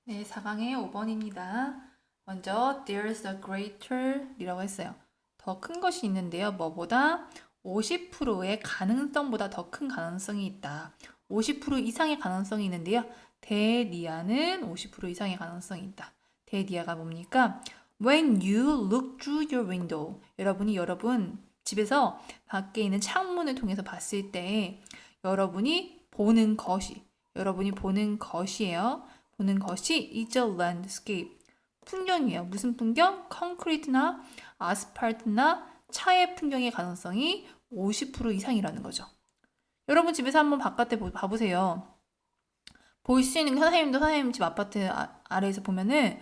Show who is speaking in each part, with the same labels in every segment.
Speaker 1: 네, 4강의 5번입니다. 먼저 there's a greater 이라고 했어요. 더 큰 것이 있는데요. 뭐보다 50%의 가능성보다 더 큰 가능성이 있다. 50% 이상의 가능성이 있는데요. 대니아는 50% 이상의 가능성이 있다. 대니아가 뭡니까? When you look through your window. 여러분 집에서 밖에 있는 창문을 통해서 봤을 때 여러분이 보는 것이에요. 보는 것이 is a landscape. 풍경이에요. 무슨 풍경? 콘크리트나 아스팔트나 차의 풍경의 가능성이 50% 이상이라는 거죠. 여러분 집에서 한번 바깥에 봐보세요. 볼 수 있는 선생님도 선생님 집 아파트 아래에서 보면은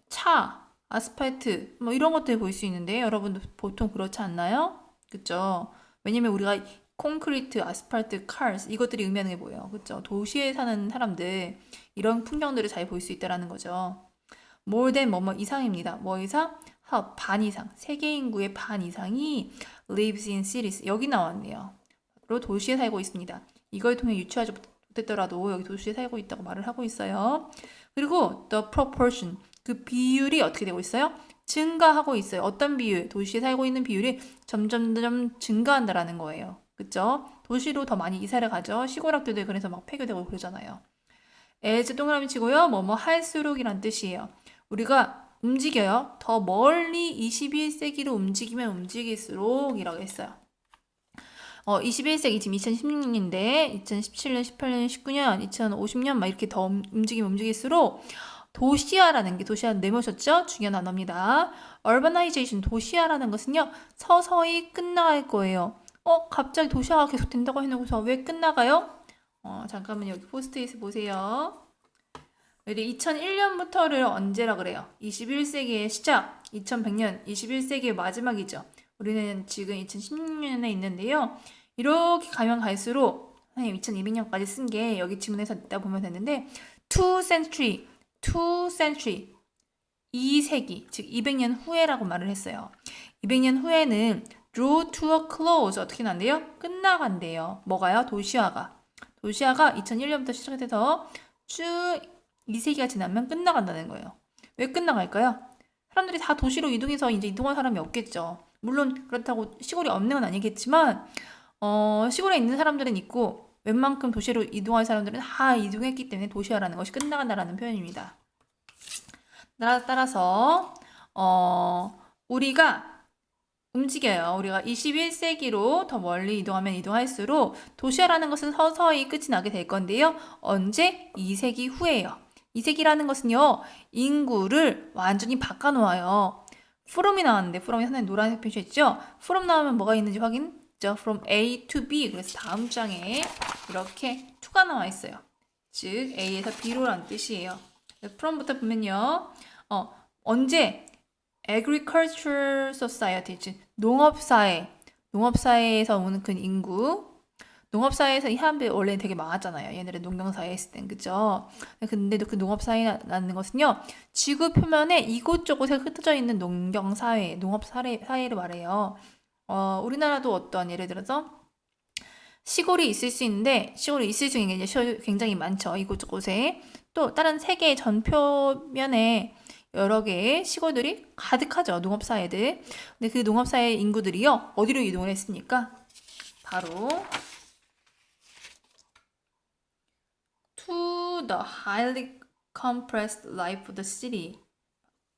Speaker 1: 차, 아스팔트 뭐 이런 것들 볼 수 있는데 여러분도 보통 그렇지 않나요? 그쵸? 왜냐면 우리가 콘크리트, 아스팔트, cars 이것들이 의미하는 게 뭐예요? 그쵸? 도시에 사는 사람들 이런 풍경들을 잘 볼 수 있다라는 거죠. more than 뭐뭐 이상입니다. 뭐 이상? 반 이상. 세계 인구의 반 이상이 lives in cities. 여기 나왔네요. 로 도시에 살고 있습니다. 이걸 통해 유추하지 못했더라도 여기 도시에 살고 있다고 말을 하고 있어요. 그리고 the proportion. 그 비율이 어떻게 되고 있어요? 증가하고 있어요. 어떤 비율? 도시에 살고 있는 비율이 점점 증가한다라는 거예요. 그쵸? 도시로 더 많이 이사를 가죠. 시골 학교들 그래서 막 폐교되고 그러잖아요. as 동그라미 치고요. 뭐뭐 할수록이란 뜻이에요. 우리가 움직여요. 더 멀리 21세기로 움직이면 움직일수록 이라고 했어요. 21세기 지금 2016년인데 2017년, 18년, 19년, 2050년 막 이렇게 더 움직일수록 도시화라는 게 도시화 내모셨죠? 중요한 단어입니다. urbanization 도시화라는 것은요. 서서히 끝나갈 거예요. 갑자기 도시화가 계속 된다고 해놓고서 왜 끝나가요? 잠깐만 여기 포스트잇 보세요. 2001년부터를 언제라 그래요? 21세기의 시작, 2100년, 21세기의 마지막이죠. 우리는 지금 2016년에 있는데요. 이렇게 가면 갈수록 선생님 2200년까지 쓴 게 여기 지문에서 있다 보면 되는데 2century, 2세기, 즉 200년 후에라고 말을 했어요. 200년 후에는 draw to a close 어떻게 난대요? 끝나간대요. 뭐가요? 도시화가 2001년부터 시작돼서 쭉 2세기가 지나면 끝나간다는 거예요. 왜 끝나갈까요? 사람들이 다 도시로 이동해서 이제 이동할 사람이 없겠죠. 물론 그렇다고 시골이 없는 건 아니겠지만 시골에 있는 사람들은 있고 웬만큼 도시로 이동할 사람들은 다 이동했기 때문에 도시화라는 것이 끝나간다라는 표현입니다. 따라서 우리가 움직여요. 우리가 21세기로 더 멀리 이동하면 이동할수록 도시화라는 것은 서서히 끝이 나게 될 건데요. 언제? 2세기 후에요. 2세기라는 것은요. 인구를 완전히 바꿔놓아요. from이 나왔는데 from이 하나의 노란색 표시했죠? from 나오면 뭐가 있는지 확인죠? from A to B. 그래서 다음 장에 이렇게 to가 나와 있어요. 즉 A에서 B로란 뜻이에요. from부터 보면요. 언제? agriculture society, 즉 농업사회에서 오는 그 인구, 농업사회에서 이 사람들이 원래 되게 많았잖아요. 얘네들은 농경사회에 있을 땐, 그죠? 근데도 그 농업사회라는 것은요, 지구 표면에 이곳저곳에 흩어져 있는 농경사회, 농업사회를 말해요. 우리나라도 어떤, 예를 들어서, 시골이 있을 수 있는데, 시골이 있을 수 있는 게 굉장히 많죠. 이곳저곳에. 또, 다른 세계 전표면에 여러 개의 시골들이 가득하죠. 농업사회들. 근데 그 농업사회 인구들이요. 어디로 이동을 했습니까? 바로 to the highly compressed life of the city.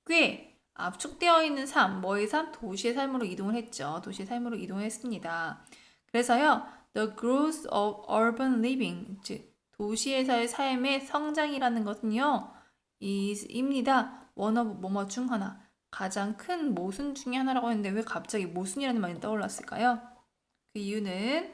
Speaker 1: 꽤 압축되어 있는 삶, 뭐의 삶? 도시의 삶으로 이동을 했죠. 도시의 삶으로 이동했습니다. 그래서요. The growth of urban living, 즉 도시에서의 삶의 성장이라는 것은요. 입니다. one of 뭐뭐 중 하나. 가장 큰 모순 중에 하나라고 했는데 왜 갑자기 모순이라는 말이 떠올랐을까요? 그 이유는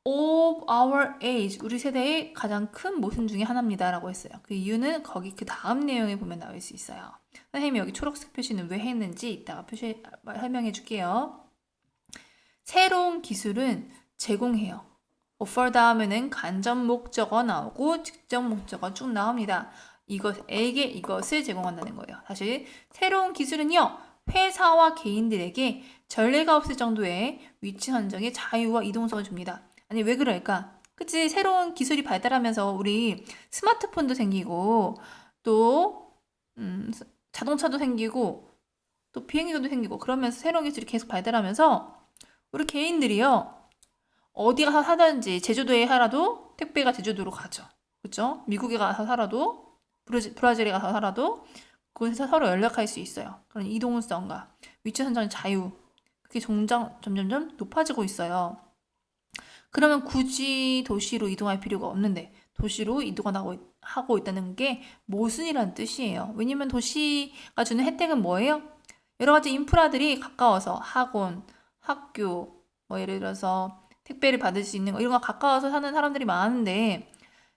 Speaker 1: of our age, 우리 세대의 가장 큰 모순 중에 하나입니다 라고 했어요. 그 이유는 거기 그 다음 내용에 보면 나올 수 있어요. 선생님이 여기 초록색 표시는 왜 했는지 이따가 설명해 줄게요. 새로운 기술은 제공해요. offer 다음에는 간접 목적어 나오고 직접 목적어 쭉 나옵니다. 이것에게 이것을 제공한다는 거예요. 사실 새로운 기술은요. 회사와 개인들에게 전례가 없을 정도의 위치 선정의 자유와 이동성을 줍니다. 아니 왜 그럴까? 그치? 새로운 기술이 발달하면서 우리 스마트폰도 생기고 또 자동차도 생기고 또 비행기도 생기고 그러면서 새로운 기술이 계속 발달하면서 우리 개인들이요. 어디 가서 사든지 제주도에 살아도 택배가 제주도로 가죠. 그죠? 미국에 가서 살아도 브라질에 가서 살아도 그곳에서 서로 연락할 수 있어요. 그런 이동성과 위치 선정 자유 그게 점점점 높아지고 있어요. 그러면 굳이 도시로 이동할 필요가 없는데 도시로 하고 있다는 게 모순이라는 뜻이에요. 왜냐면 도시가 주는 혜택은 뭐예요? 여러 가지 인프라들이 가까워서 학원, 학교, 뭐 예를 들어서 택배를 받을 수 있는 거 이런 거 가까워서 사는 사람들이 많은데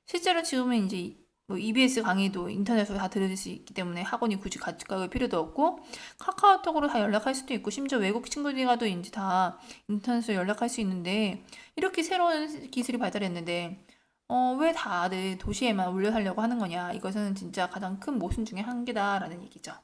Speaker 1: 실제로 지금은 이제 뭐 EBS 강의도 인터넷으로 다 들을 수 있기 때문에 학원이 굳이 같이 갈 필요도 없고 카카오톡으로 다 연락할 수도 있고 심지어 외국 친구들이 가도 이제 다 인터넷으로 연락할 수 있는데 이렇게 새로운 기술이 발달했는데 왜 다들 도시에만 올려 살려고 하는 거냐 이것은 진짜 가장 큰 모순 중에 한 개다라는 얘기죠.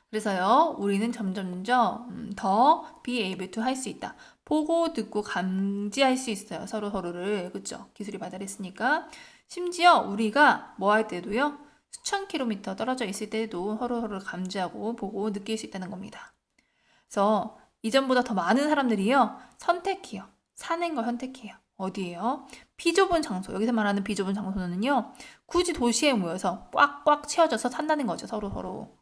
Speaker 1: 그래서요, 우리는 점점점 더 be able to 할 수 있다. 보고, 듣고, 감지할 수 있어요. 서로를. 그쵸? 기술이 발달했으니까. 심지어 우리가 뭐 할 때도요, 수천 킬로미터 떨어져 있을 때도 서로를 감지하고 보고 느낄 수 있다는 겁니다. 그래서 이전보다 더 많은 사람들이요, 선택해요. 사는 걸 선택해요. 어디에요? 비좁은 장소. 여기서 말하는 비좁은 장소는요, 굳이 도시에 모여서 꽉꽉 채워져서 산다는 거죠. 서로.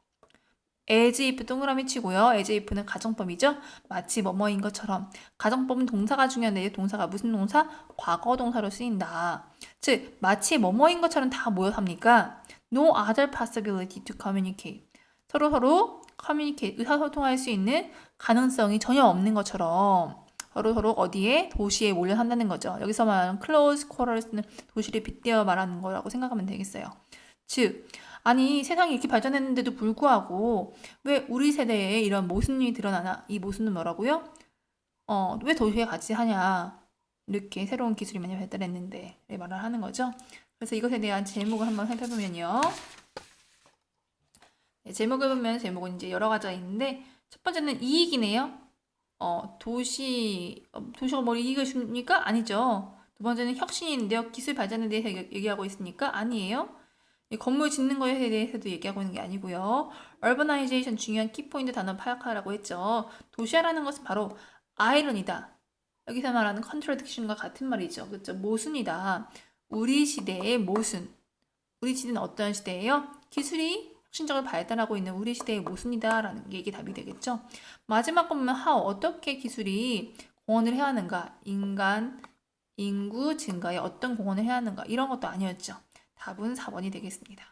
Speaker 1: as if 동그라미 치고요. as if는 가정법이죠. 마치 뭐뭐인 것처럼. 가정법은 동사가 중요한데 동사가 무슨 동사? 과거 동사로 쓰인다. 즉 마치 뭐뭐인 것처럼 다 모여 삽니까? No other possibility to communicate. 서로 communicate, 의사소통할 수 있는 가능성이 전혀 없는 것처럼 서로 어디에? 도시에 몰려 산다는 거죠. 여기서 말하는 close quarters는 도시를 빗대어 말하는 거라고 생각하면 되겠어요. 즉 아니 세상이 이렇게 발전했는데도 불구하고 왜 우리 세대에 이런 모순이 드러나나? 이 모순은 뭐라고요? 왜 도시에 같이 하냐? 이렇게 새로운 기술이 많이 발달했는데 말을 하는 거죠. 그래서 이것에 대한 제목을 한번 살펴보면요. 네, 제목을 보면 제목은 이제 여러 가지가 있는데 첫 번째는 이익이네요. 도시가 뭘 이익을 줍니까? 아니죠. 두 번째는 혁신인데요. 기술 발전에 대해서 얘기하고 있으니까 아니에요. 건물 짓는 거에 대해서도 얘기하고 있는 게 아니고요. urbanization 중요한 키포인트 단어 파악하라고 했죠. 도시화라는 것은 바로 아이러니다. 여기서 말하는 contradiction과 같은 말이죠. 그렇죠? 모순이다. 우리 시대의 모순. 우리 시대는 어떤 시대예요? 기술이 혁신적으로 발달하고 있는 우리 시대의 모순이다 라는 게 이게 답이 되겠죠. 마지막 거 보면 how, 어떻게 기술이 공헌을 해야 하는가? 인구 증가에 어떤 공헌을 해야 하는가? 이런 것도 아니었죠. 답은 4번이 되겠습니다.